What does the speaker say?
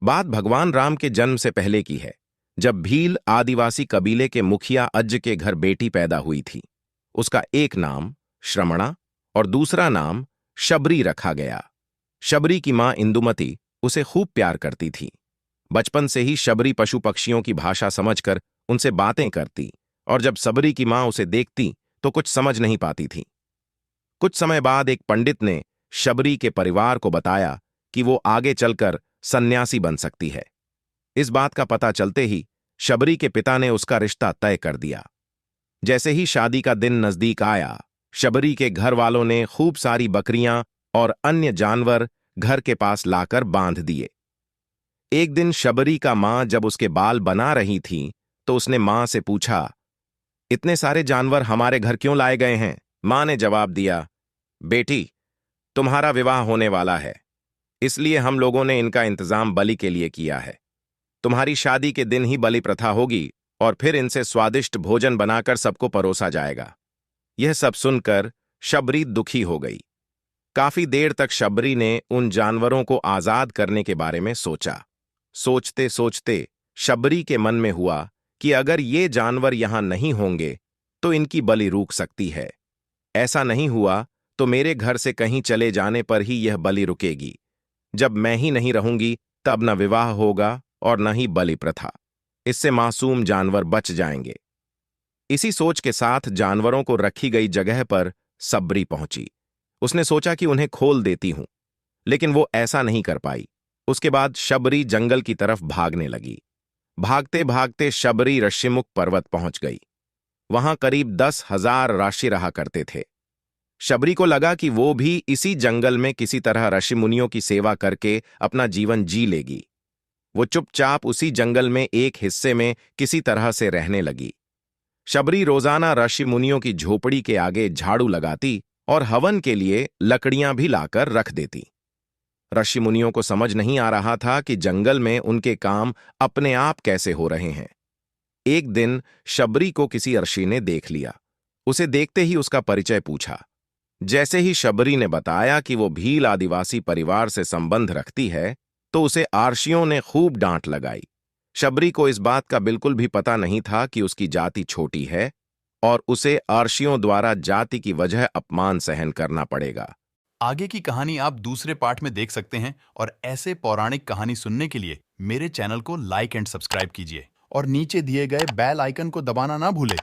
बात भगवान राम के जन्म से पहले की है, जब भील आदिवासी कबीले के मुखिया अज्ज के घर बेटी पैदा हुई थी। उसका एक नाम श्रमणा और दूसरा नाम शबरी रखा गया। शबरी की मां इंदुमती उसे खूब प्यार करती थी। बचपन से ही शबरी पशु पक्षियों की भाषा समझकर उनसे बातें करती, और जब शबरी की मां उसे देखती तो कुछ समझ नहीं पाती थी। कुछ समय बाद एक पंडित ने शबरी के परिवार को बताया कि वो आगे चलकर सन्यासी बन सकती है। इस बात का पता चलते ही शबरी के पिता ने उसका रिश्ता तय कर दिया। जैसे ही शादी का दिन नजदीक आया, शबरी के घर वालों ने खूब सारी बकरियां और अन्य जानवर घर के पास लाकर बांध दिए। एक दिन शबरी का मां जब उसके बाल बना रही थी तो उसने मां से पूछा, इतने सारे जानवर हमारे घर क्यों लाए गए हैं? मां ने जवाब दिया, बेटी, तुम्हारा विवाह होने वाला है, इसलिए हम लोगों ने इनका इंतजाम बलि के लिए किया है। तुम्हारी शादी के दिन ही बलि प्रथा होगी और फिर इनसे स्वादिष्ट भोजन बनाकर सबको परोसा जाएगा। यह सब सुनकर शबरी दुखी हो गई। काफी देर तक शबरी ने उन जानवरों को आजाद करने के बारे में सोचा। सोचते सोचते शबरी के मन में हुआ कि अगर ये जानवर यहां नहीं होंगे तो इनकी बलि रुक सकती है। ऐसा नहीं हुआ तो मेरे घर से कहीं चले जाने पर ही यह बलि रुकेगी। जब मैं ही नहीं रहूंगी तब न विवाह होगा और न ही बलि प्रथा। इससे मासूम जानवर बच जाएंगे। इसी सोच के साथ जानवरों को रखी गई जगह पर शबरी पहुंची। उसने सोचा कि उन्हें खोल देती हूं, लेकिन वो ऐसा नहीं कर पाई। उसके बाद शबरी जंगल की तरफ भागने लगी। भागते भागते शबरी ऋषिमुख पर्वत पहुंच गई। वहां करीब 10,000 ऋषि रहा करते थे। शबरी को लगा कि वो भी इसी जंगल में किसी तरह ऋषि मुनियों की सेवा करके अपना जीवन जी लेगी। वो चुपचाप उसी जंगल में एक हिस्से में किसी तरह से रहने लगी। शबरी रोजाना ऋषि मुनियों की झोपड़ी के आगे झाड़ू लगाती और हवन के लिए लकड़ियां भी लाकर रख देती। ऋषि मुनियों को समझ नहीं आ रहा था कि जंगल में उनके काम अपने आप कैसे हो रहे हैं। एक दिन शबरी को किसी ऋषि ने देख लिया। उसे देखते ही उसका परिचय पूछा। जैसे ही शबरी ने बताया कि वो भील आदिवासी परिवार से संबंध रखती है, तो उसे आर्षियों ने खूब डांट लगाई। शबरी को इस बात का बिल्कुल भी पता नहीं था कि उसकी जाति छोटी है और उसे आर्षियों द्वारा जाति की वजह अपमान सहन करना पड़ेगा। आगे की कहानी आप दूसरे पार्ट में देख सकते हैं और ऐसे पौराणिक कहानी सुनने के लिए मेरे चैनल को लाइक एंड सब्सक्राइब कीजिए और नीचे दिए गए बेल आइकन को दबाना ना भूलें।